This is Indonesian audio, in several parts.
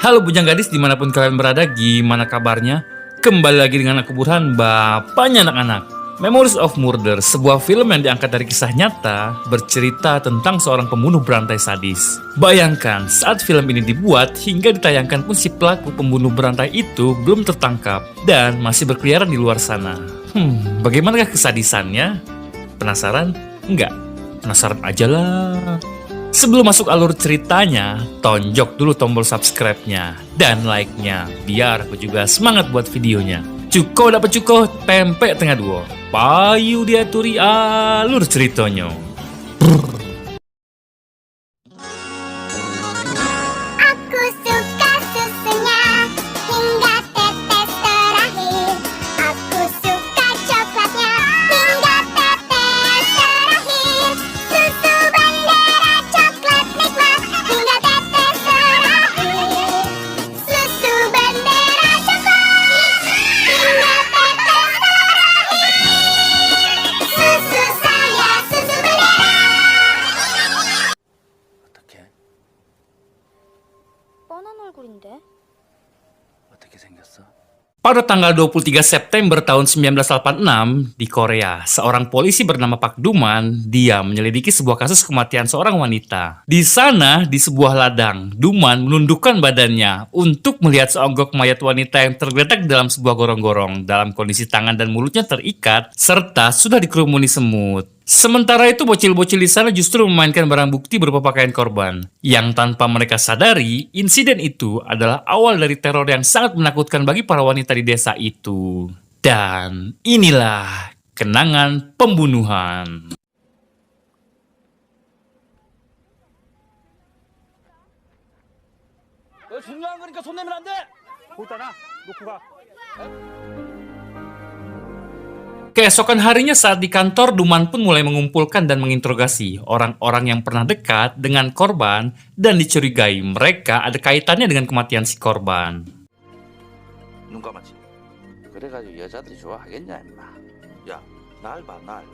Halo bujang gadis dimanapun kalian berada, gimana kabarnya? Kembali lagi dengan aku Burhan, bapaknya anak-anak. Memories of Murder, sebuah film yang diangkat dari kisah nyata, bercerita tentang seorang pembunuh berantai sadis. Bayangkan, saat film ini dibuat hingga ditayangkan pun si pelaku pembunuh berantai itu belum tertangkap dan masih berkeliaran di luar sana. Bagaimanakah kesadisannya? Penasaran? Enggak? Penasaran aja lah. Sebelum masuk alur ceritanya, tonjok dulu tombol subscribe-nya dan like-nya, biar aku juga semangat buat videonya. Cuko dapat cuko, pempek tengah duo. Payu diaturi alur ceritanya. Aku suka susunya hingga tetes terakhir. Aku suka coklatnya hingga tetes terakhir. Susu bendera coklat nikmat hingga tetes terakhir. Susu bendera coklat hingga tetes terakhir. Susu saya, susu bendera. 어떻게? 뻔한 얼굴인데? 어떻게 생겼어? Pada tanggal 23 September tahun 1986 di Korea, seorang polisi bernama Pak Duman, dia menyelidiki sebuah kasus kematian seorang wanita. Di sana, di sebuah ladang, Duman menundukkan badannya untuk melihat seonggok mayat wanita yang tergeletak dalam sebuah gorong-gorong dalam kondisi tangan dan mulutnya terikat serta sudah dikerumuni semut. Sementara itu bocil-bocil di sana justru memainkan barang bukti berupa pakaian korban. Yang tanpa mereka sadari, insiden itu adalah awal dari teror yang sangat menakutkan bagi para wanita di desa itu. Dan inilah kenangan pembunuhan. 너 중요한 거니까 손 내면 안 돼! 거기다 놔! 놓고 가. Keesokan harinya saat di kantor, Duman pun mulai mengumpulkan dan menginterogasi orang-orang yang pernah dekat dengan korban dan dicurigai mereka ada kaitannya dengan kematian si korban. 눈 감았지? 그래가지고 여자들이 좋아하겠냐 임마. 야, 날 봐, 날.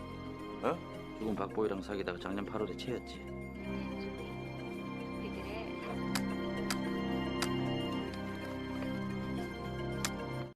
어? 죽은 박보이랑 사귀다가 작년 8월에 채였지.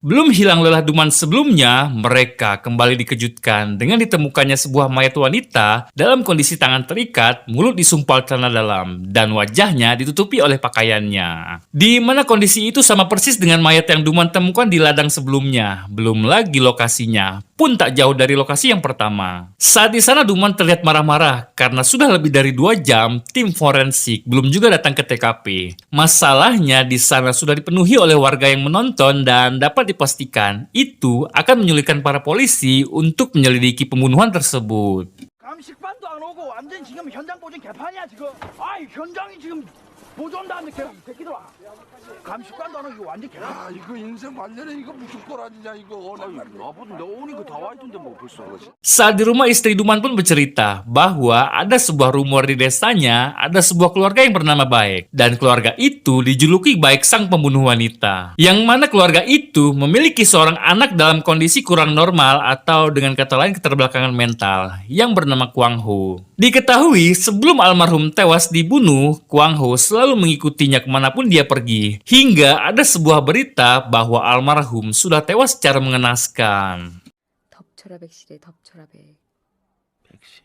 Belum hilang lelah Duman sebelumnya, mereka kembali dikejutkan dengan ditemukannya sebuah mayat wanita dalam kondisi tangan terikat, mulut disumpal celana dalam, dan wajahnya ditutupi oleh pakaiannya. Di mana kondisi itu sama persis dengan mayat yang Duman temukan di ladang sebelumnya. Belum lagi lokasinya pun tak jauh dari lokasi yang pertama. Saat di sana Duman terlihat marah-marah karena sudah lebih dari 2 jam tim forensik belum juga datang ke TKP. Masalahnya di sana sudah dipenuhi oleh warga yang menonton dan dapat dipastikan itu akan menyulitkan para polisi untuk menyelidiki pembunuhan tersebut. 감식반도 안 오고 완전 지금 현장 보진 개판이야 지금. 아이 현장이 지금 보존다는데 이 새끼들아. 감식반도 안 오고 이거 완전 개판. 야 이거 인생 관련해 이거 무슨 꼬라지냐 이거. 나보다 내 오니 그 다 와있던데 뭐 벌써 그러지. Saat di rumah, istri Duman pun bercerita bahwa ada sebuah rumor di desanya, ada sebuah keluarga yang bernama Baik. Dan keluarga itu dijuluki Baik sang pembunuh wanita. Yang mana keluarga itu memiliki seorang anak dalam kondisi kurang normal atau dengan kata lain keterbelakangan mental yang bernama Kwang Ho. Diketahui sebelum almarhum tewas dibunuh, Kwang Ho selalu mengikutinya kemanapun dia pergi. Hingga ada sebuah berita bahwa almarhum sudah tewas secara mengenaskan. 덮쳐라 백실에 덮쳐라 백. 백시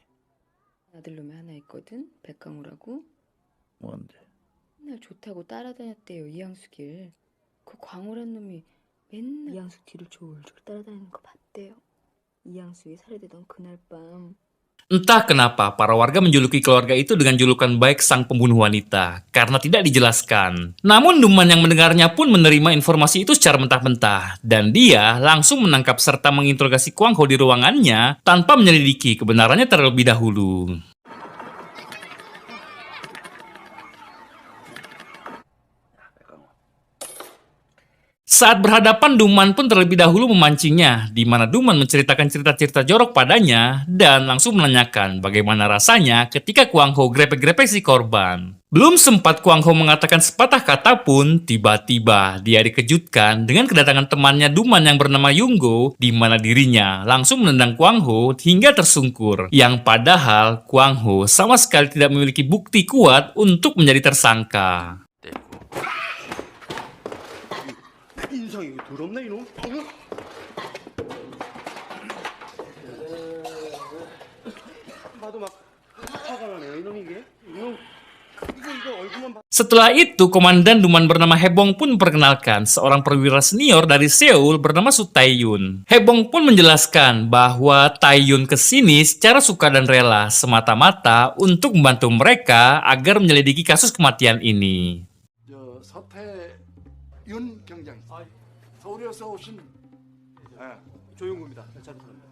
아들 놈이 하나 있거든. 백강우라고. 뭔데? 맨날 좋다고 따라다녔대요 이양숙일. 그 광우란 놈이 맨날 이양숙 뒤를 졸졸 따라다니는 거 봤대요. 이양숙이 살해되던 그날 밤. Entah kenapa para warga menjuluki keluarga itu dengan julukan Baik sang pembunuh wanita karena tidak dijelaskan. Namun Duman yang mendengarnya pun menerima informasi itu secara mentah-mentah dan dia langsung menangkap serta menginterogasi Kwang Ho di ruangannya tanpa menyelidiki kebenarannya terlebih dahulu. Saat berhadapan, Duman pun terlebih dahulu memancingnya, di mana Duman menceritakan cerita-cerita jorok padanya dan langsung menanyakan bagaimana rasanya ketika Kwang Ho grepek-grepek si korban. Belum sempat Kwang Ho mengatakan sepatah kata pun, tiba-tiba dia dikejutkan dengan kedatangan temannya Duman yang bernama Yunggo, di mana dirinya langsung menendang Kwang Ho hingga tersungkur. Yang padahal Kwang Ho sama sekali tidak memiliki bukti kuat untuk menjadi tersangka. 세상에 이거 더럽네 이놈. 나도 막 화가 나네요 이놈 이게. 이놈 이거 얼굴만 봐. Setelah itu, Komandan Duman bernama Haebong pun memperkenalkan seorang perwira senior dari Seoul bernama Su Tae-yun. Haebong pun menjelaskan bahwa Tae-yun kesini secara suka dan rela semata-mata untuk membantu mereka agar menyelidiki kasus kematian ini. 서태윤 경장, 서울에서 오신 조용구입니다. 잘 부탁드립니다.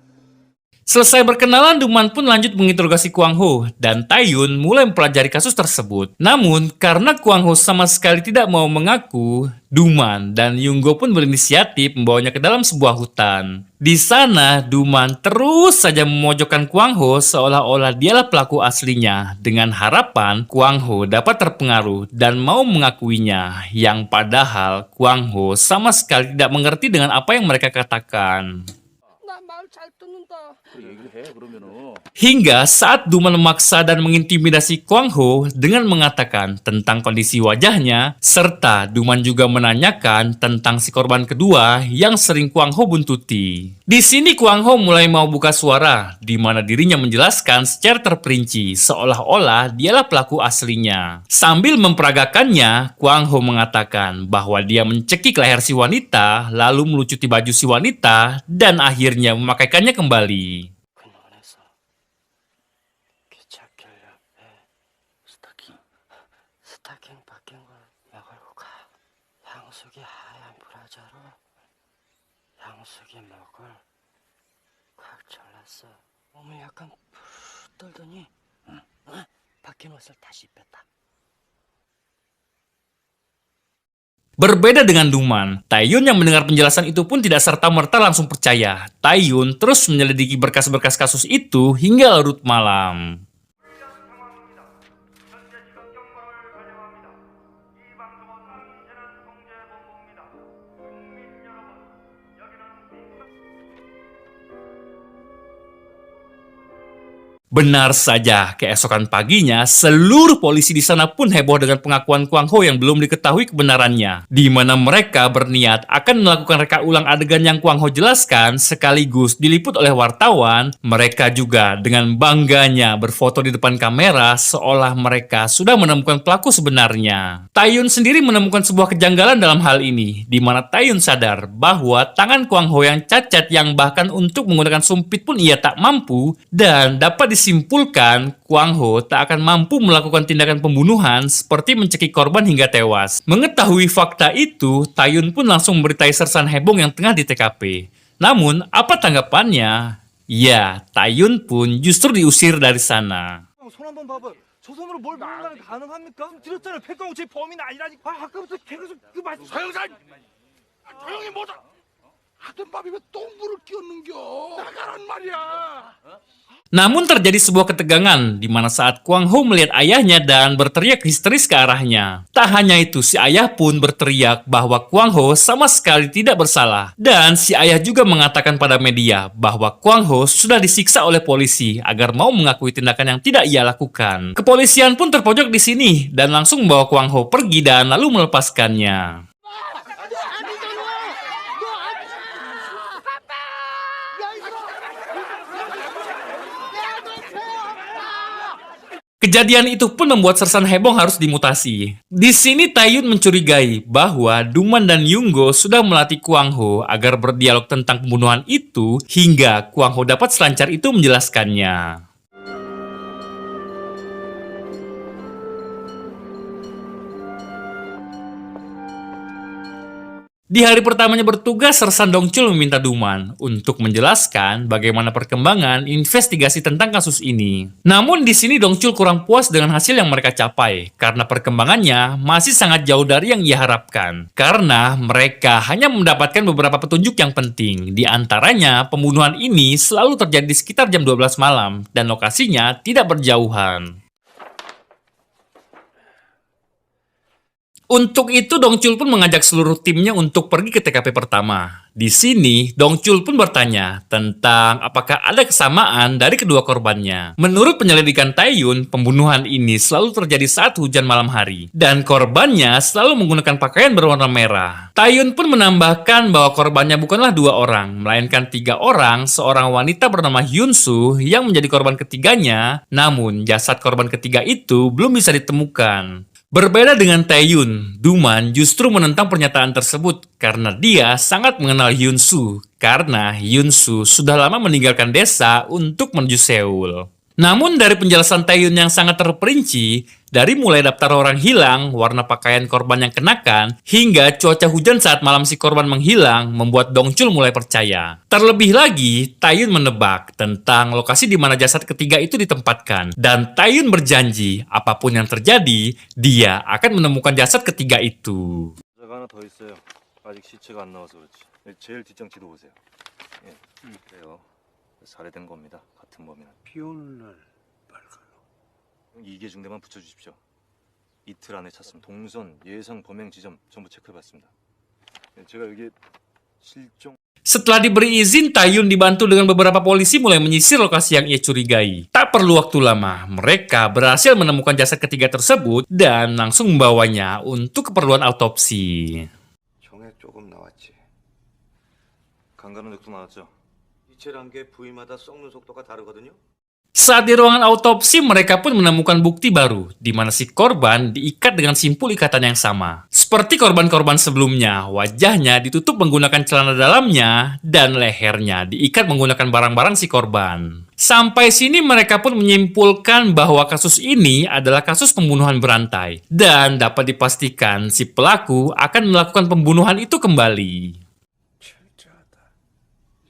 Selesai berkenalan, Duman pun lanjut menginterogasi Kwang Ho dan Tae-yun mulai mempelajari kasus tersebut. Namun, karena Kwang Ho sama sekali tidak mau mengaku, Duman dan Young-go pun berinisiatif membawanya ke dalam sebuah hutan. Di sana, Duman terus saja memojokkan Kwang Ho seolah-olah dialah pelaku aslinya dengan harapan Kwang Ho dapat terpengaruh dan mau mengakuinya, yang padahal Kwang Ho sama sekali tidak mengerti dengan apa yang mereka katakan. 얘기를 해 그러면은. Hingga saat Duman memaksa dan mengintimidasi Kwang Ho dengan mengatakan tentang kondisi wajahnya, serta Duman juga menanyakan tentang si korban kedua yang sering Kwang Ho buntuti. Di sini Kwang Ho mulai mau buka suara, di mana dirinya menjelaskan secara terperinci seolah-olah dialah pelaku aslinya. Sambil memperagakannya, Kwang Ho mengatakan bahwa dia mencekik leher si wanita, lalu melucuti baju si wanita, dan akhirnya memakaikannya kembali. 그놈에서 귀찮길 옆에 스타킹 바뀐 걸 내걸고 가. 향수기 하얀 브라자로 향수기 목을 꽉 잘랐어. 몸을 약간 푸르 떨더니 바뀐 옷을 다시 뺐다. Berbeda dengan Duman, Tae-yun yang mendengar penjelasan itu pun tidak serta-merta langsung percaya. Tae-yun terus menyelidiki berkas-berkas kasus itu hingga larut malam. Benar saja, keesokan paginya, seluruh polisi di sana pun heboh dengan pengakuan Kwang Ho yang belum diketahui kebenarannya. Di mana mereka berniat akan melakukan reka ulang adegan yang Kwang Ho jelaskan sekaligus diliput oleh wartawan. Mereka juga dengan bangganya berfoto di depan kamera seolah mereka sudah menemukan pelaku sebenarnya. Tae-yun sendiri menemukan sebuah kejanggalan dalam hal ini, di mana Tae-yun sadar bahwa tangan Kwang Ho yang cacat yang bahkan untuk menggunakan sumpit pun ia tak mampu, dan dapat disimpulkan Kwang Ho tak akan mampu melakukan tindakan pembunuhan seperti mencekik korban hingga tewas. Mengetahui fakta itu, Tae-yun pun langsung memberitahu Sersan Haebong yang tengah di TKP. Namun, apa tanggapannya? Ya, Tae-yun pun justru diusir dari sana. 손 한번 봐봐. 저 손으로 뭘 모른다는 게 가능합니까? 들었잖아요. 백광호 제 범인은 아니라니까. 아까부터 계속 그 말씀. 서영산 조용히 뭐다 하던 밥이 왜 똥물을 끼얹는겨 나가란 말이야. Namun terjadi sebuah ketegangan di mana saat Kwang Ho melihat ayahnya dan berteriak histeris ke arahnya. Tak hanya itu, si ayah pun berteriak bahwa Kwang Ho sama sekali tidak bersalah. Dan si ayah juga mengatakan pada media bahwa Kwang Ho sudah disiksa oleh polisi agar mau mengakui tindakan yang tidak ia lakukan. Kepolisian pun terpojok di sini dan langsung membawa Kwang Ho pergi dan lalu melepaskannya. Kejadian itu pun membuat Sersan Haebong harus dimutasi. Di sini Tae-yun mencurigai bahwa Duman dan Young-go sudah melatih Kwang Ho agar berdialog tentang pembunuhan itu hingga Kwang Ho dapat selancar itu menjelaskannya. Di hari pertamanya bertugas, Sersan Dongchul meminta Duman untuk menjelaskan bagaimana perkembangan investigasi tentang kasus ini. Namun di sini Dongchul kurang puas dengan hasil yang mereka capai karena perkembangannya masih sangat jauh dari yang ia harapkan. Karena mereka hanya mendapatkan beberapa petunjuk yang penting. Di antaranya, pembunuhan ini selalu terjadi di sekitar jam 12 malam dan lokasinya tidak berjauhan. Untuk itu Dongchul pun mengajak seluruh timnya untuk pergi ke TKP pertama. Di sini Dongchul pun bertanya tentang apakah ada kesamaan dari kedua korbannya. Menurut penyelidikan Taeyun, pembunuhan ini selalu terjadi saat hujan malam hari dan korbannya selalu menggunakan pakaian berwarna merah. Taeyun pun menambahkan bahwa korbannya bukanlah 2 orang, melainkan 3 orang, seorang wanita bernama Hyunsu yang menjadi korban ketiganya, namun jasad korban ketiga itu belum bisa ditemukan. Berbeda dengan Taeyun, Duman justru menentang pernyataan tersebut karena dia sangat mengenal Hyunsu karena Hyunsu sudah lama meninggalkan desa untuk menuju Seoul. Namun dari penjelasan Taeyun yang sangat terperinci, dari mulai daftar orang hilang, warna pakaian korban yang kenakan, hingga cuaca hujan saat malam si korban menghilang, membuat Dongchul mulai percaya. Terlebih lagi, Taeyun menebak tentang lokasi di mana jasad ketiga itu ditempatkan. Dan Taeyun berjanji, apapun yang terjadi, dia akan menemukan jasad ketiga itu. 여자가 하나 더 있어요. 아직 시체가 안 나와서 그렇지. 제일 뒷장 지도 보세요. 예, 그래요. 살해된 겁니다. 같은 범인은. 비 오는 날 빨간 옷. 이계 중대만 붙여주십시오. 이틀 안에 찾습니다. 동선, 예상 범행 지점 전부 체크해봤습니다. 예, 제가 여기 실종. Setelah diberi izin, Taeyun dibantu dengan beberapa polisi mulai menyisir lokasi yang ia curigai. Tak perlu waktu lama, mereka berhasil menemukan jasad ketiga tersebut dan langsung membawanya untuk keperluan autopsi. 정액 조금 나왔지. 강간한 적도 나왔죠. 이체란 게 부위마다 썩는 속도가 다르거든요. Saat di ruangan autopsi, mereka pun menemukan bukti baru, di mana si korban diikat dengan simpul ikatan yang sama. Seperti korban-korban sebelumnya, wajahnya ditutup menggunakan celana dalamnya, dan lehernya diikat menggunakan barang-barang si korban. Sampai sini mereka pun menyimpulkan bahwa kasus ini adalah kasus pembunuhan berantai, dan dapat dipastikan si pelaku akan melakukan pembunuhan itu kembali.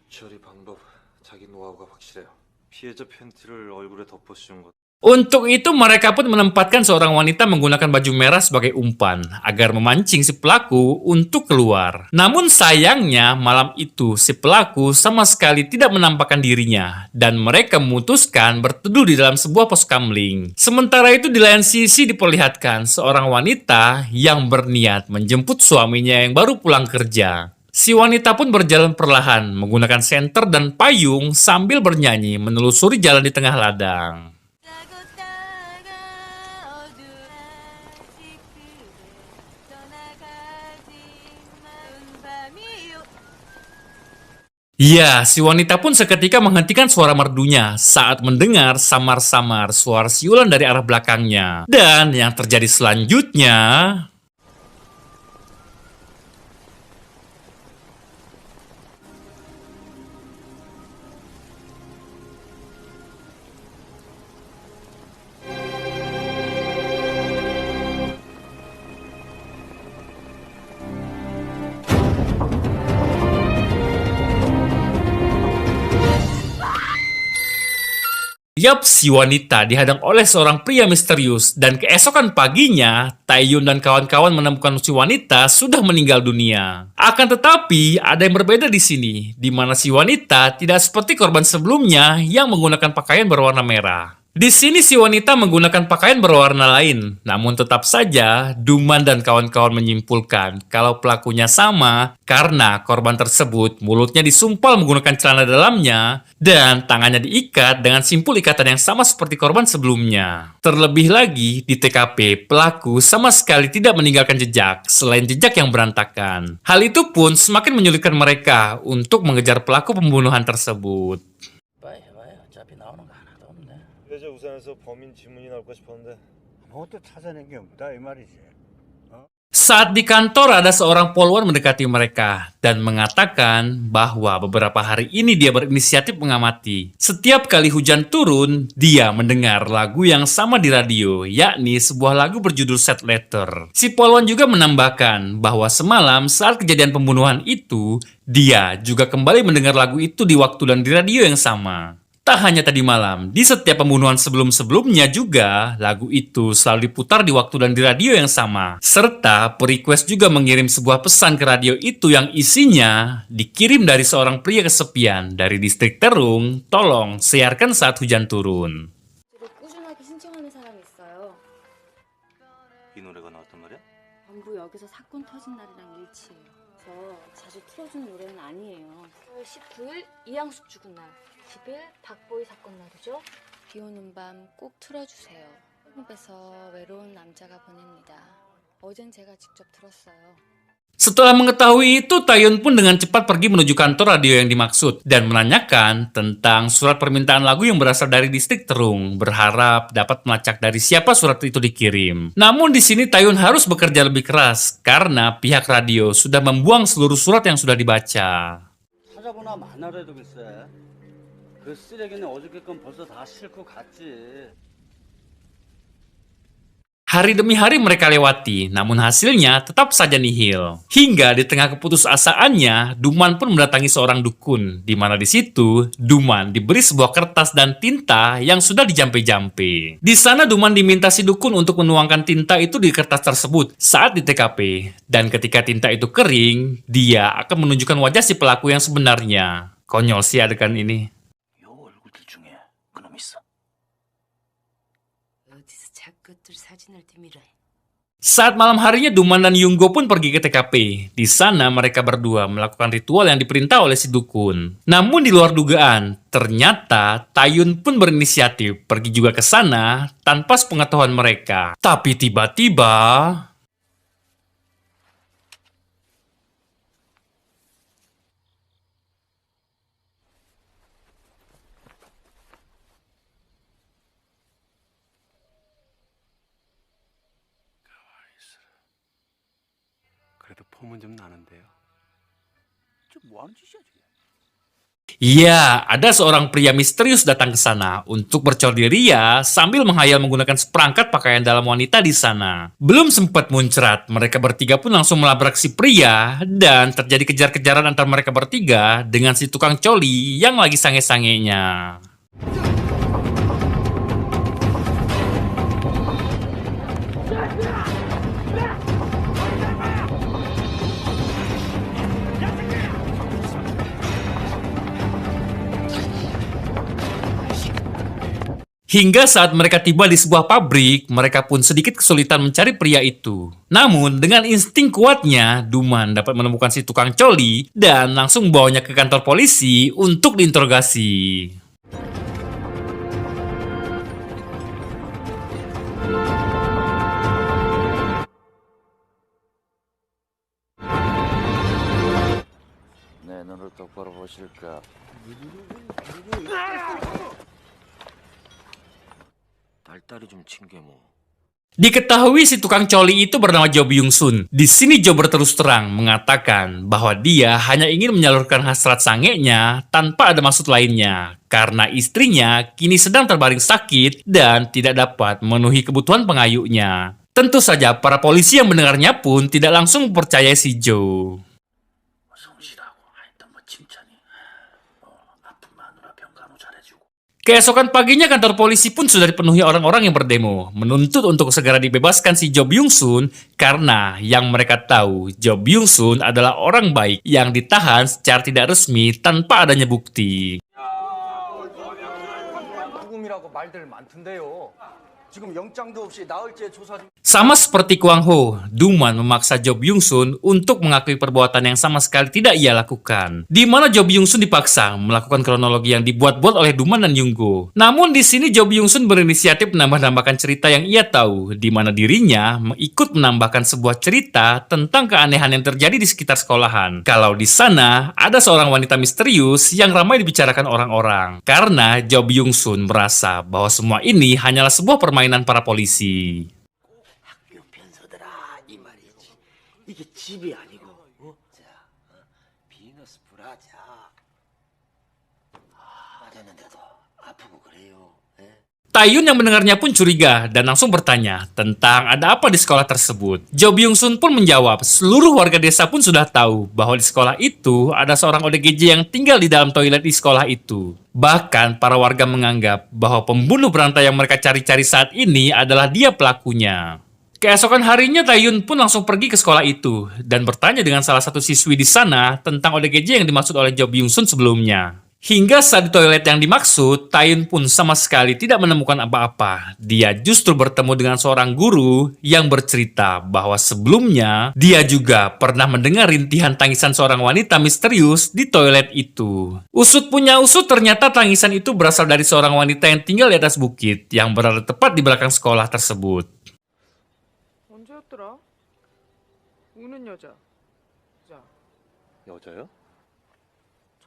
처리 방법, 자기 노하우가 확실해요. 피해자 팬티를 얼굴에 덮어 씌운 것. Untuk itu mereka pun menempatkan seorang wanita menggunakan baju merah sebagai umpan agar memancing si pelaku untuk keluar. Namun sayangnya malam itu si pelaku sama sekali tidak menampakkan dirinya dan mereka memutuskan berteduh di dalam sebuah pos kamling. Sementara itu di lain sisi diperlihatkan seorang wanita yang berniat menjemput suaminya yang baru pulang kerja. Si wanita pun berjalan perlahan menggunakan senter dan payung sambil bernyanyi menelusuri jalan di tengah ladang. Ya, si wanita pun seketika menghentikan suara merdunya saat mendengar samar-samar suara siulan dari arah belakangnya. Dan yang terjadi selanjutnya... Yap, si wanita dihadang oleh seorang pria misterius dan keesokan paginya, Taeyun dan kawan-kawan menemukan si wanita sudah meninggal dunia. Akan tetapi, ada yang berbeda di sini, di mana si wanita tidak seperti korban sebelumnya yang menggunakan pakaian berwarna merah. Di sini si wanita menggunakan pakaian berwarna lain, namun tetap saja Duman dan kawan-kawan menyimpulkan kalau pelakunya sama karena korban tersebut mulutnya disumpal menggunakan celana dalamnya dan tangannya diikat dengan simpul ikatan yang sama seperti korban sebelumnya. Terlebih lagi, di TKP, pelaku sama sekali tidak meninggalkan jejak selain jejak yang berantakan. Hal itu pun semakin menyulitkan mereka untuk mengejar pelaku pembunuhan tersebut. 빨리 해봐요. 어차피 나오는 거 하나도 없네. 그래서 우선에서 범인 지문이 나올까 싶었는데. 아무것도 찾아낸 게 없다 이 말이지. Saat di kantor ada seorang polwan mendekati mereka dan mengatakan bahwa beberapa hari ini dia berinisiatif mengamati. Setiap kali hujan turun, dia mendengar lagu yang sama di radio, yakni sebuah lagu berjudul Sad Letter. Si polwan juga menambahkan bahwa semalam saat kejadian pembunuhan itu, dia juga kembali mendengar lagu itu di waktu dan di radio yang sama. Tak hanya tadi malam, di setiap pembunuhan sebelum-sebelumnya juga, lagu itu selalu diputar di waktu dan di radio yang sama. Serta perequest juga mengirim sebuah pesan ke radio itu yang isinya dikirim dari seorang pria kesepian dari distrik Terung, tolong siarkan saat hujan turun. 꾸준하게 신청하는 사람이 있어요. 이 노래가 나왔단 말이야? 전부 여기서 사건 터진 날이랑 일치해요. 저 자주 틀어주는 노래는 아니에요. 10월 19일 이양숙 죽은 날, 10일 박보희 사건 날이죠. 비 오는 밤 꼭 틀어주세요. 홈에서 외로운 남자가 보냅니다. 어젠 제가 직접 들었어요. Setelah mengetahui itu, Taeyun pun dengan cepat pergi menuju kantor radio yang dimaksud dan menanyakan tentang surat permintaan lagu yang berasal dari distrik Terung, berharap dapat melacak dari siapa surat itu dikirim. Namun di sini Taeyun harus bekerja lebih keras karena pihak radio sudah membuang seluruh surat yang sudah dibaca. 찾아보나 마나라도 글쎄. 그 쓰레기는 어저께 건 벌써 다 싣고 갔지. Hari demi hari mereka lewati, namun hasilnya tetap saja nihil. Hingga di tengah keputusasaannya, Duman pun mendatangi seorang dukun, di mana di situ Duman diberi sebuah kertas dan tinta yang sudah dijampe-jampe. Di sana Duman diminta si dukun untuk menuangkan tinta itu di kertas tersebut saat di TKP. Dan ketika tinta itu kering, dia akan menunjukkan wajah si pelaku yang sebenarnya. Konyol sih adegan ini. 요 얼굴들 중에 그놈 있어. 어디서 자꾸들 사진을 뒤밀어. Saat malam harinya, Duman dan Yunggo pun pergi ke TKP. Di sana mereka berdua melakukan ritual yang diperintah oleh si dukun. Namun di luar dugaan, ternyata Taeyun pun berinisiatif pergi juga ke sana tanpa sepengetahuan mereka. Tapi tiba-tiba... 그래도 폼은 좀 나는데요. 저 뭐하는 짓이야 지금? Ya, ada seorang pria misterius datang ke sana untuk bercoli ria sambil menghayal menggunakan seperangkat pakaian dalam wanita di sana. Belum sempat muncrat, mereka bertiga pun langsung melabrak si pria dan terjadi kejar-kejaran antara mereka bertiga dengan si tukang coli yang lagi sange-sangenya. Hingga saat mereka tiba di sebuah pabrik, mereka pun sedikit kesulitan mencari pria itu. Namun, dengan insting kuatnya, Duman dapat menemukan si tukang coli dan langsung membawanya ke kantor polisi untuk diinterogasi. 내 눈을 똑바로 보실까? 달달이 좀 친 게 뭐. Diketahui si tukang coli itu bernama Jo Byung Sun. Di sini Jo berterus terang mengatakan bahwa dia hanya ingin menyalurkan hasrat sangenya tanpa ada maksud lainnya. Karena istrinya kini sedang terbaring sakit dan tidak dapat memenuhi kebutuhan pengayunya. Tentu saja para polisi yang mendengarnya pun tidak langsung percaya si Jo. 성실하고 하여튼 뭐 칭찬이 아픈 마누라 병간호 잘해주고. Keesokan paginya kantor polisi pun sudah dipenuhi orang-orang yang berdemo, menuntut untuk segera dibebaskan si Jo Byung Sun karena yang mereka tahu Jo Byung Sun adalah orang baik yang ditahan secara tidak resmi tanpa adanya bukti. 죽음이라고 말들 많던데요. 지금 영장도 없이 나흘째 조사 중. Sama seperti Kwang Ho, Duman memaksa Jo Byung Sun untuk mengakui perbuatan yang sama sekali tidak ia lakukan. Di mana Jo Byung Sun dipaksa melakukan kronologi yang dibuat-buat oleh Duman dan Yunggo. Namun di sini Jo Byung Sun berinisiatif menambah-nambahkan cerita yang ia tahu, di mana dirinya ikut menambahkan sebuah cerita tentang keanehan yang terjadi di sekitar sekolahan. Kalau di sana ada seorang wanita misterius yang ramai dibicarakan orang-orang. Karena Jo Byung Sun merasa bahwa semua ini hanyalah sebuah permainan para polisi. 학교 변서들아 이 말이지. 이게 집이 아니고 자 비너스 브라자. 맞았는데도 아프고 그래요. Taeyun yang mendengarnya pun curiga dan langsung bertanya tentang ada apa di sekolah tersebut. Jo Byung Sun pun menjawab, seluruh warga desa pun sudah tahu bahwa di sekolah itu ada seorang ODGJ yang tinggal di dalam toilet di sekolah itu. Bahkan para warga menganggap bahwa pembunuh berantai yang mereka cari-cari saat ini adalah dia pelakunya. Keesokan harinya Taeyun pun langsung pergi ke sekolah itu dan bertanya dengan salah satu siswi di sana tentang ODGJ yang dimaksud oleh Jo Byung Sun sebelumnya. Hingga saat di toilet yang dimaksud, Taeyun pun sama sekali tidak menemukan apa-apa. Dia justru bertemu dengan seorang guru yang bercerita bahwa sebelumnya dia juga pernah mendengar rintihan tangisan seorang wanita misterius di toilet itu. Usut punya usut, ternyata tangisan itu berasal dari seorang wanita yang tinggal di atas bukit yang berada tepat di belakang sekolah tersebut. 언제였더라? 우는 여자. 자, 여자요?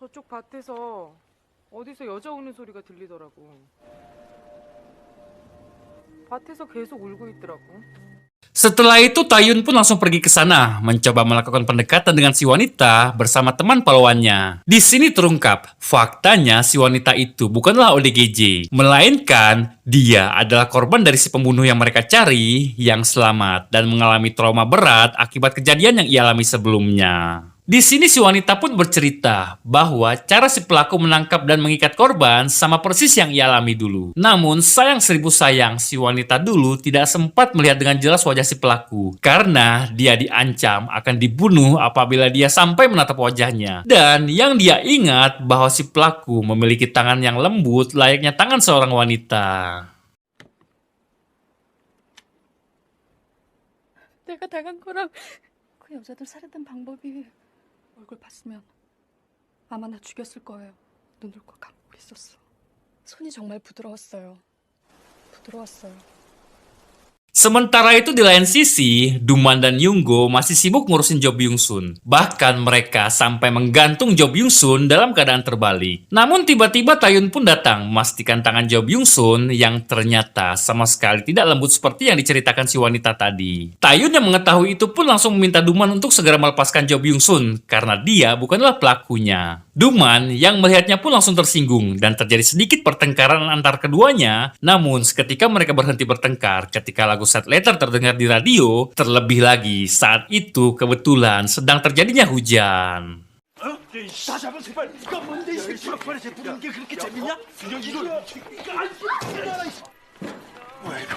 저쪽 밭에서 어디서 여자 우는 소리가 들리더라고. 밭에서 계속 울고 있더라고. Setelah itu Taeyun pun langsung pergi ke sana, mencoba melakukan pendekatan dengan si wanita bersama teman poluannya. Di sini terungkap, faktanya si wanita itu bukanlah ODGJ, melainkan dia adalah korban dari si pembunuh yang mereka cari, yang selamat dan mengalami trauma berat akibat kejadian yang ia alami sebelumnya. Di sini si wanita pun bercerita bahwa cara si pelaku menangkap dan mengikat korban sama persis yang ia alami dulu. Namun sayang seribu sayang, si wanita dulu tidak sempat melihat dengan jelas wajah si pelaku karena dia diancam akan dibunuh apabila dia sampai menatap wajahnya. Dan yang dia ingat bahwa si pelaku memiliki tangan yang lembut layaknya tangan seorang wanita. 내가 당한 거랑 그 여자들 살해된 방법이 얼굴 봤으면 아마 나 죽였을 거예요. 눈을 꽉 감고 있었어. 손이 정말 부드러웠어요. 부드러웠어요. Sementara itu di lain sisi, Duman dan Yoongo masih sibuk ngurusin Jo Byung-sun. Bahkan mereka sampai menggantung Jo Byung-sun dalam keadaan terbalik. Namun tiba-tiba Taeyun pun datang memastikan tangan Jo Byung-sun yang ternyata sama sekali tidak lembut seperti yang diceritakan si wanita tadi. Taeyun yang mengetahui itu pun langsung meminta Duman untuk segera melepaskan Jo Byung-sun karena dia bukanlah pelakunya. Duman yang melihatnya pun langsung tersinggung dan terjadi sedikit pertengkaran antar keduanya. Namun seketika mereka berhenti bertengkar ketika lagu Sad Letter terdengar di radio, terlebih lagi saat itu kebetulan sedang terjadinya hujan. 다 잡은 제발 이거 뭔데 이 새끼야 빨리 제 부르는 게 그렇게 재밌냐? 이거 뭐야 이거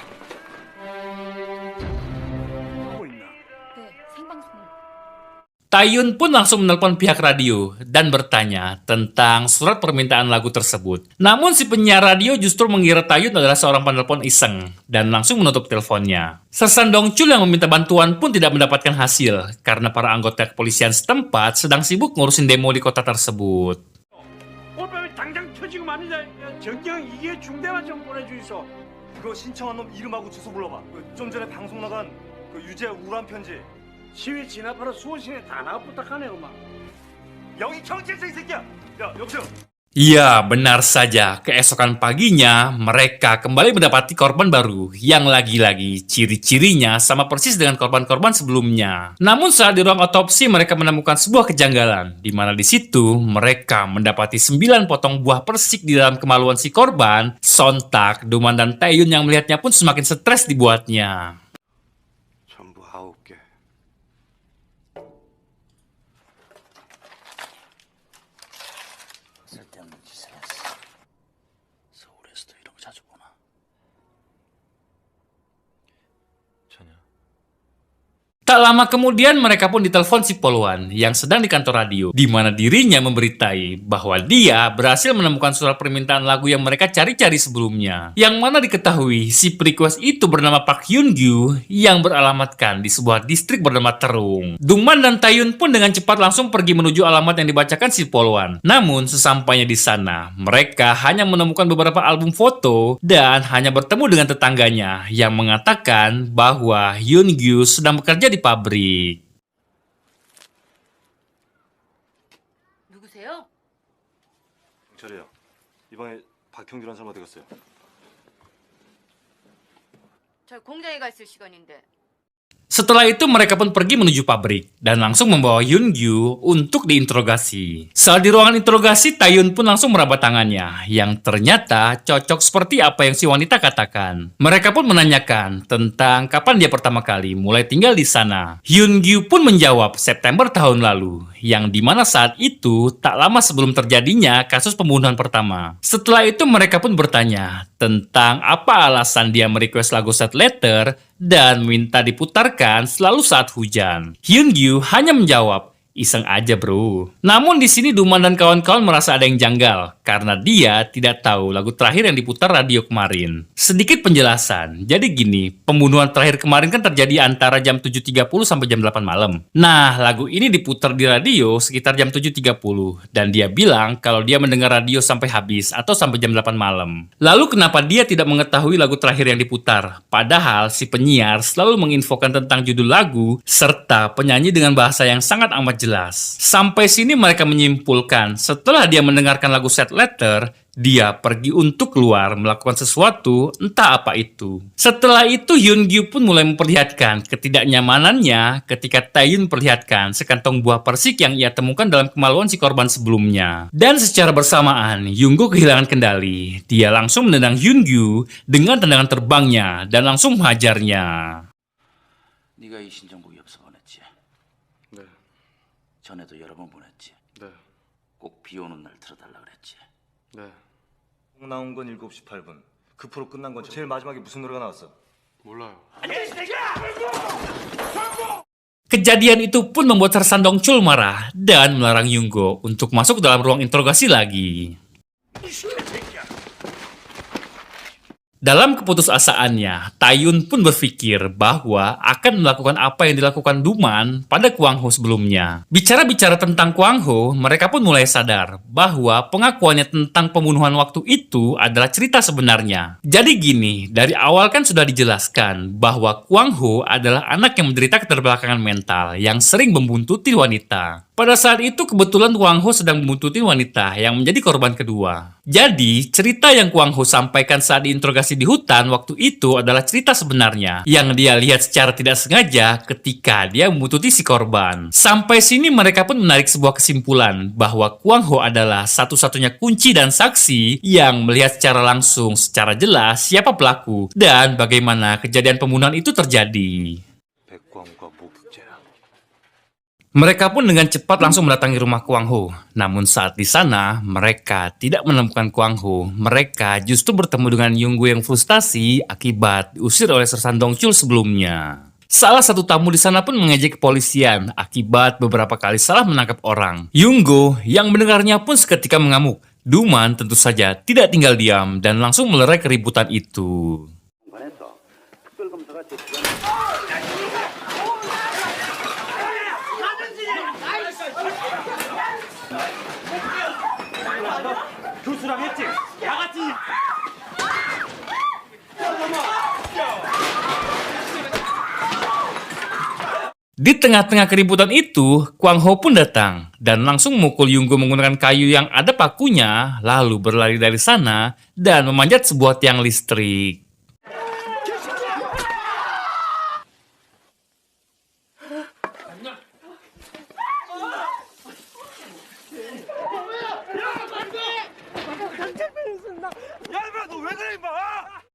뭐 있나? 네, 생방송. Taeyun pun langsung menelpon pihak radio dan bertanya tentang surat permintaan lagu tersebut. Namun si penyiar radio justru mengira Taeyun adalah seorang penelpon iseng dan langsung menutup teleponnya. Sersan Dongchul yang meminta bantuan pun tidak mendapatkan hasil karena para anggota kepolisian setempat sedang sibuk ngurusin demo di kota tersebut. 오빠 당장 터지고 마느냐 정경 이게 중대화 좀 보내주이소 그거 신청한 놈 이름하고 주소 불러봐. 좀 전에 방송 나간 그 유재 우울한 편지. 시위 진압하러 수원시내 다 나와 부탁하네 엄마 여기 경찰서 이 새끼야. 야 여보세요. Ya, benar saja. Keesokan paginya, mereka kembali mendapati korban baru yang lagi-lagi ciri-cirinya sama persis dengan korban-korban sebelumnya. Namun saat di ruang otopsi, mereka menemukan sebuah kejanggalan, di mana di situ mereka mendapati 9 potong buah persik di dalam kemaluan si korban. Sontak, Duman dan Taeyun yang melihatnya pun semakin stres dibuatnya. 전부 9개 쓸데없는 짓을 했어. 서울에서도 이런 거 자주 보나? 전혀. Tak lama kemudian mereka pun ditelepon si Poluan yang sedang di kantor radio, di mana dirinya memberitai bahwa dia berhasil menemukan surat permintaan lagu yang mereka cari-cari sebelumnya. Yang mana diketahui si request itu bernama Park Hyun-gyu yang beralamatkan di sebuah distrik bernama Terung. Duman dan Taeyun pun dengan cepat langsung pergi menuju alamat yang dibacakan si Poluan. Namun sesampainya di sana, mereka hanya menemukan beberapa album foto dan hanya bertemu dengan tetangganya yang mengatakan bahwa Hyun-gyu sedang bekerja di pabrik. 누구세요? 경찰이에요. 이 방에 박형규라는 사람 어디 갔어요? 저 공장에 가 있을 시간인데. Setelah itu mereka pun pergi menuju pabrik dan langsung membawa Hyun-gyu untuk diinterogasi. Saat di ruangan interogasi, Taeyun pun langsung meraba tangannya yang ternyata cocok seperti apa yang si wanita katakan. Mereka pun menanyakan tentang kapan dia pertama kali mulai tinggal di sana. Hyun-gyu pun menjawab September tahun lalu, yang dimana saat itu tak lama sebelum terjadinya kasus pembunuhan pertama. Setelah itu mereka pun bertanya tentang apa alasan dia merequest lagu Sad Letter dan minta diputarkan selalu saat hujan. Hyun-gyu hanya menjawab, Iseng aja bro. Namun di sini Duman dan kawan-kawan merasa ada yang janggal karena dia tidak tahu lagu terakhir yang diputar radio kemarin. Sedikit penjelasan. Jadi gini, pembunuhan terakhir kemarin kan terjadi antara jam 7.30 sampai jam 8 malam. Nah, lagu ini diputar di radio sekitar jam 7.30 dan dia bilang kalau dia mendengar radio sampai habis atau sampai jam 8 malam. Lalu kenapa dia tidak mengetahui lagu terakhir yang diputar? Padahal si penyiar selalu menginfokan tentang judul lagu serta penyanyi dengan bahasa yang sangat amat jelas. Sampai sini mereka menyimpulkan setelah dia mendengarkan lagu Sad Letter, dia pergi untuk keluar melakukan sesuatu, entah apa itu. Setelah itu Hyun-gyu pun mulai memperlihatkan ketidaknyamanannya ketika Taeyun perlihatkan sekantong buah persik yang ia temukan dalam kemaluan si korban sebelumnya. Dan secara bersamaan, Yoongo kehilangan kendali. Dia langsung menendang Hyun-gyu dengan tendangan terbangnya dan langsung menghajarnya. 네가 이 신청곡 엽서 보냈지? 네. 전에도 여러 번 보냈지? 네. 꼭 비 오는 날 틀어달라 그랬지? 네. 꼭 나온 건 7시 8분. 그 프로 끝난 건 제일 마지막에 무슨 노래가 나왔어? 몰라요. Kejadian itu pun membuat Sir Sandong-chul marah dan melarang Yoongo untuk masuk dalam ruang interogasi lagi. Dalam keputusasaannya, Taeyun pun berpikir bahwa akan melakukan apa yang dilakukan Duman pada Kwang Ho sebelumnya. Bicara-bicara tentang Kwang Ho, mereka pun mulai sadar bahwa pengakuannya tentang pembunuhan waktu itu adalah cerita sebenarnya. Jadi gini, dari awal kan sudah dijelaskan bahwa Kwang Ho adalah anak yang menderita keterbelakangan mental yang sering membuntuti wanita. Pada saat itu kebetulan Kwang Ho sedang membuntuti wanita yang menjadi korban kedua. Jadi, cerita yang Kwang Ho sampaikan saat diinterogasi di hutan waktu itu adalah cerita sebenarnya yang dia lihat secara tidak sengaja ketika dia membuntuti si korban. Sampai sini mereka pun menarik sebuah kesimpulan bahwa Kwang Ho adalah satu-satunya kunci dan saksi yang melihat secara langsung, secara jelas siapa pelaku dan bagaimana kejadian pembunuhan itu terjadi. 백광과 목격죄야. Mereka pun dengan cepat langsung mendatangi rumah Kwang Ho. Namun saat di sana, mereka tidak menemukan Kwang Ho. Mereka justru bertemu dengan Yoongo yang frustasi akibat diusir oleh Sir Sandong-chul sebelumnya. Salah satu tamu di sana pun mengejek kepolisian akibat beberapa kali salah menangkap orang. Yoongo yang mendengarnya pun seketika mengamuk. Duman tentu saja tidak tinggal diam dan langsung melerai keributan itu. 관해서 특별검사가 제출한 교수랑 했지? 야같이 Di tengah-tengah keributan itu, Kwang Ho pun datang dan langsung memukul Yoongo menggunakan kayu yang ada pakunya, lalu berlari dari sana dan memanjat sebuah tiang listrik.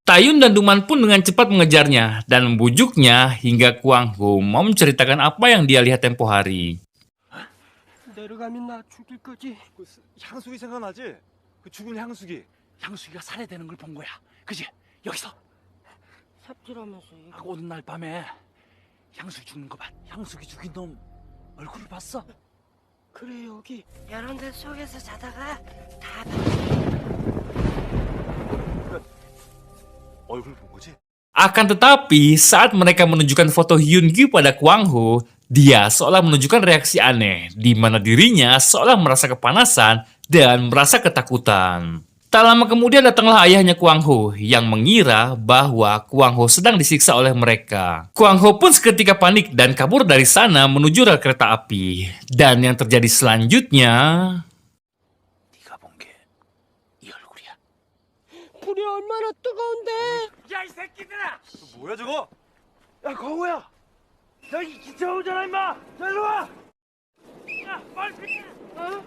Taeyun dan Duman pun dengan cepat mengejarnya dan membujuknya hingga Kwang Ho mau menceritakan apa yang dia lihat tempo hari. 내려가면 나 죽일 거지. 그 향수기 생각나지? 그 죽은 향수기. 향수기가 살해되는 걸 본 거야. 그지? 여기서. 삽질하면서 아, 오는 날 밤에 향수기 죽는 거 봐. 향수기 죽인 놈 얼굴을 봤어? 그래 여기 여러 데 속에서 자다가 다 얼굴 본 거지? Akan tetapi, saat mereka menunjukkan foto Hyun-gyu pada Kwang Ho, dia seolah menunjukkan reaksi aneh, di mana dirinya seolah merasa kepanasan dan merasa ketakutan. Tak lama kemudian datanglah ayahnya Kwang Ho yang mengira bahwa Kwang Ho sedang disiksa oleh mereka. Kwang Ho pun seketika panik dan kabur dari sana menuju rel kereta api. Dan yang terjadi selanjutnya... 네가 본 게 이 얼굴이야. 불이 얼마나 뜨거운데. 야 이 새끼들아! 뭐야 저거? 야 거우야! 여기 기차 오잖아 임마! 자 일로 와! 야 빨리! 어?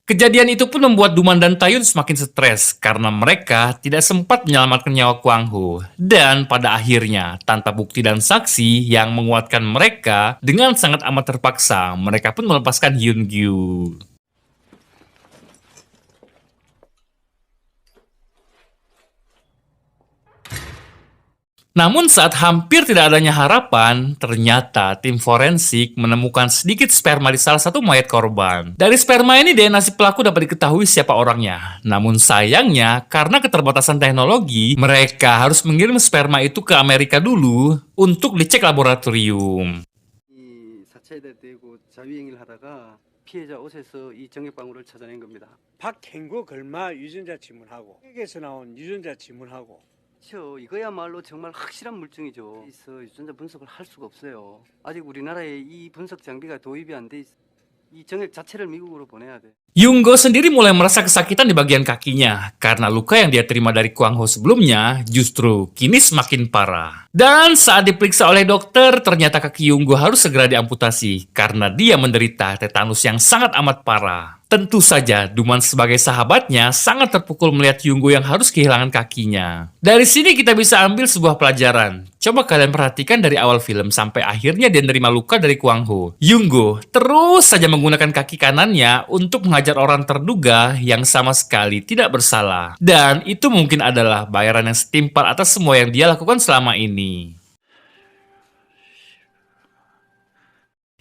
Kejadian itu pun membuat Duman dan Taeyun semakin stres karena mereka tidak sempat menyelamatkan nyawa Kwang Ho. Dan pada akhirnya, tanpa bukti dan saksi yang menguatkan mereka, dengan sangat amat terpaksa, mereka pun melepaskan Hyun-gyu. Namun saat hampir tidak adanya harapan, ternyata tim forensik menemukan sedikit sperma di salah satu mayat korban. Dari sperma ini DNA si pelaku dapat diketahui siapa orangnya. Namun sayangnya, karena keterbatasan teknologi, mereka harus mengirim sperma itu ke Amerika dulu untuk dicek laboratorium. 이 사체에 대고 자위행위를 하다가 피해자 옷에서 이 정액방울을 찾아낸 겁니다. 박행구 걸마 유전자 지문하고 핵에서 나온 유전자 지문하고 그렇죠. 이거야말로 정말 확실한 물증이죠. 그래서 유전자 분석을 할 수가 없어요. 아직 우리나라에 이 분석 장비가 도입이 안 돼 있어. 이 정액 자체를 미국으로 보내야 돼. Yoongo sendiri mulai merasa kesakitan di bagian kakinya karena luka yang dia terima dari Kwang Ho sebelumnya justru kini semakin parah. Dan saat diperiksa oleh dokter, ternyata kaki Yoongo harus segera diamputasi karena dia menderita tetanus yang sangat amat parah. Tentu saja, Duman sebagai sahabatnya sangat terpukul melihat Yoongo yang harus kehilangan kakinya. Dari sini kita bisa ambil sebuah pelajaran. Coba kalian perhatikan dari awal film sampai akhirnya dia menerima luka dari Kwang Ho. Yoongo terus saja menggunakan kaki kanannya untuk menghajar orang terduga yang sama sekali tidak bersalah. Dan itu mungkin adalah bayaran yang setimpal atas semua yang dia lakukan selama ini.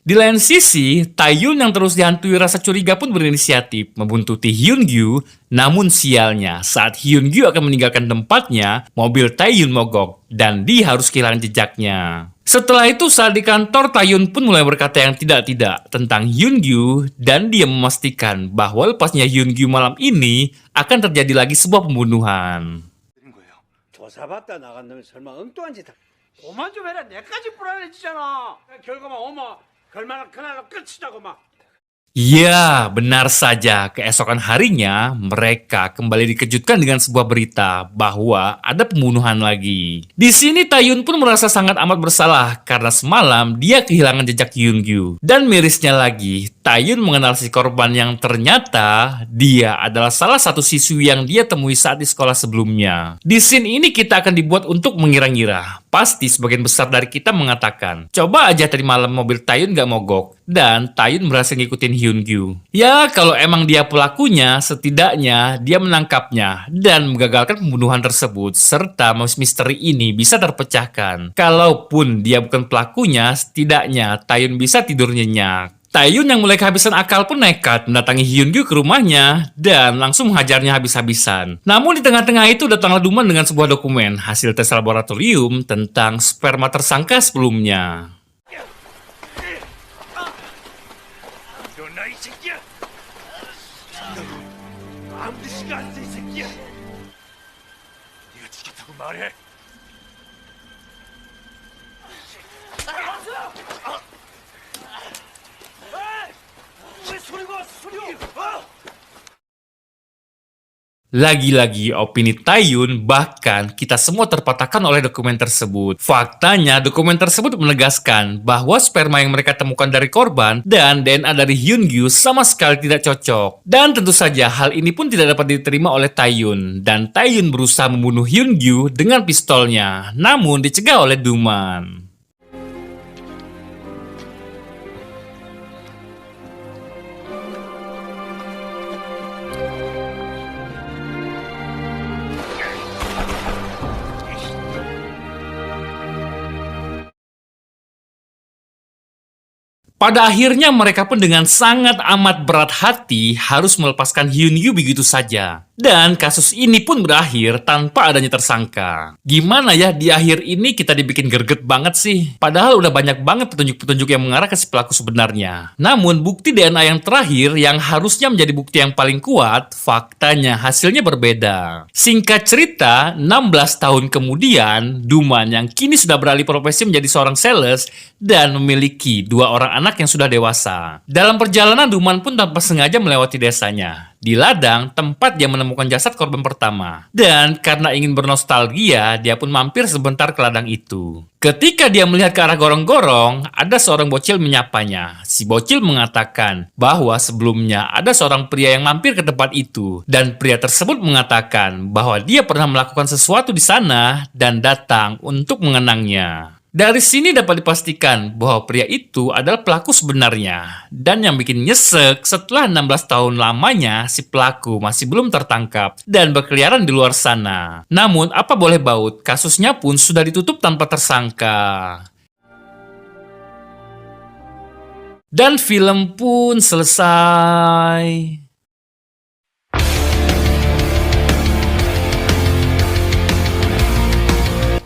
Di lain sisi, Tae-yoon yang terus dihantui rasa curiga pun berinisiatif membuntuti Hyun-gyu. Namun sialnya, saat Hyun-gyu akan meninggalkan tempatnya, mobil Tae-yoon mogok dan dia harus kehilangan jejaknya. Setelah itu saat di kantor, Tae-yoon pun mulai berkata yang tidak-tidak tentang Hyun-gyu dan dia memastikan bahwa lepasnya Hyun-gyu malam ini akan terjadi lagi sebuah pembunuhan. 조사받다 나간 놈이 설마 엉뚱한 짓 그만 좀 해라. 내까지 불안해지잖아. 결과만 오면 걸마나 그날로 끝이자고 막. Ya, benar saja. Keesokan harinya, mereka kembali dikejutkan dengan sebuah berita bahwa ada pembunuhan lagi. Di sini Tae-yoon pun merasa sangat amat bersalah karena semalam dia kehilangan jejak Hyun-gyu. Dan mirisnya lagi, Tae-yoon mengenal si korban yang ternyata dia adalah salah satu siswi yang dia temui saat di sekolah sebelumnya. Di scene ini kita akan dibuat untuk mengira-ngira. Pasti sebagian besar dari kita mengatakan, coba aja tadi malam mobil Tae-yoon gak mogok. Dan Tae-yoon berhasil ngikutin Hyun-gyu. Ya, kalau emang dia pelakunya, setidaknya dia menangkapnya dan menggagalkan pembunuhan tersebut, serta misteri ini bisa terpecahkan. Kalaupun dia bukan pelakunya, setidaknya Tae-yoon bisa tidur nyenyak. Tae-yoon yang mulai kehabisan akal pun nekat mendatangi Hyun-gyu ke rumahnya dan langsung menghajarnya habis-habisan. Namun di tengah-tengah itu datanglah Duman dengan sebuah dokumen hasil tes laboratorium tentang sperma tersangka sebelumnya. 너나 이 새끼야. 아무리 시간 안 돼, 이 새끼야. 네가 죽였다고 말해. 왜 소리가 소리야? Lagi-lagi opini Tae-yoon, bahkan kita semua terpatahkan oleh dokumen tersebut. Faktanya, dokumen tersebut menegaskan bahwa sperma yang mereka temukan dari korban dan DNA dari Hyun-gyu sama sekali tidak cocok. Dan tentu saja hal ini pun tidak dapat diterima oleh Tae-yoon. Dan Tae-yoon berusaha membunuh Hyun-gyu dengan pistolnya, namun dicegah oleh Duman. Pada akhirnya mereka pun dengan sangat amat berat hati harus melepaskan Hyun-gyu begitu saja. Dan kasus ini pun berakhir tanpa adanya tersangka. Gimana ya, di akhir ini kita dibikin greget banget sih. Padahal udah banyak banget petunjuk-petunjuk yang mengarah ke si pelaku sebenarnya. Namun bukti DNA yang terakhir yang harusnya menjadi bukti yang paling kuat, faktanya hasilnya berbeda. Singkat cerita, 16 tahun kemudian, Duman yang kini sudah beralih profesi menjadi seorang sales dan memiliki 2 orang anak yang sudah dewasa. Dalam perjalanan, Duman pun tanpa sengaja melewati desanya. Di ladang, tempat dia menemukan jasad korban pertama. Dan karena ingin bernostalgia, dia pun mampir sebentar ke ladang itu. Ketika dia melihat ke arah gorong-gorong, ada seorang bocil menyapanya. Si bocil mengatakan bahwa sebelumnya ada seorang pria yang mampir ke tempat itu. Dan pria tersebut mengatakan bahwa dia pernah melakukan sesuatu di sana dan datang untuk mengenangnya. Dari sini dapat dipastikan bahwa pria itu adalah pelaku sebenarnya. Dan yang bikin nyesek, setelah 16 tahun lamanya, si pelaku masih belum tertangkap dan berkeliaran di luar sana. Namun, apa boleh baut, kasusnya pun sudah ditutup tanpa tersangka. Dan film pun selesai.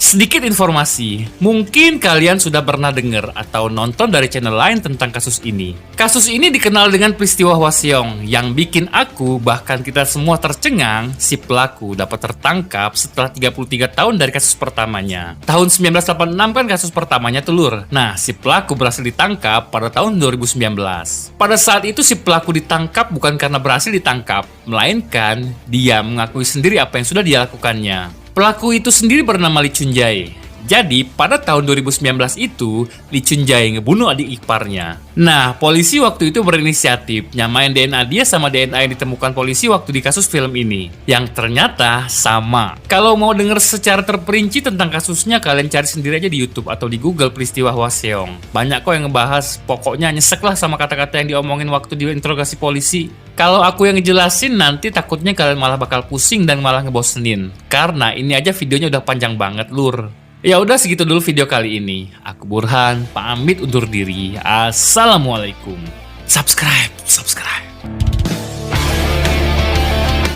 Sedikit informasi, mungkin kalian sudah pernah dengar atau nonton dari channel lain tentang kasus ini. Kasus ini dikenal dengan peristiwa Hwaseong yang bikin aku bahkan kita semua tercengang si pelaku dapat tertangkap setelah 33 tahun dari kasus pertamanya. Tahun 1986 kan kasus pertamanya telur. Nah, si pelaku berhasil ditangkap pada tahun 2019. Pada saat itu si pelaku ditangkap bukan karena berhasil ditangkap, melainkan dia mengakui sendiri apa yang sudah dia lakukannya. Pelaku itu sendiri bernama Lee Chun Jae. Jadi, pada tahun 2019 itu, Lee Chun Jae ngebunuh adik iparnya. Nah, polisi waktu itu berinisiatif nyamain DNA dia sama DNA yang ditemukan polisi waktu di kasus film ini. Yang ternyata sama. Kalau mau denger secara terperinci tentang kasusnya, kalian cari sendiri aja di YouTube atau di Google peristiwa Hwaseong. Banyak kok yang ngebahas, pokoknya nyesek lah sama kata-kata yang diomongin waktu diinterogasi polisi. Kalau aku yang ngejelasin nanti takutnya kalian malah bakal pusing dan malah ngebosenin. Karena ini aja videonya udah panjang banget, lur. Ya udah segitu dulu video kali ini. Aku Burhan, pamit undur diri. Assalamualaikum. Subscribe.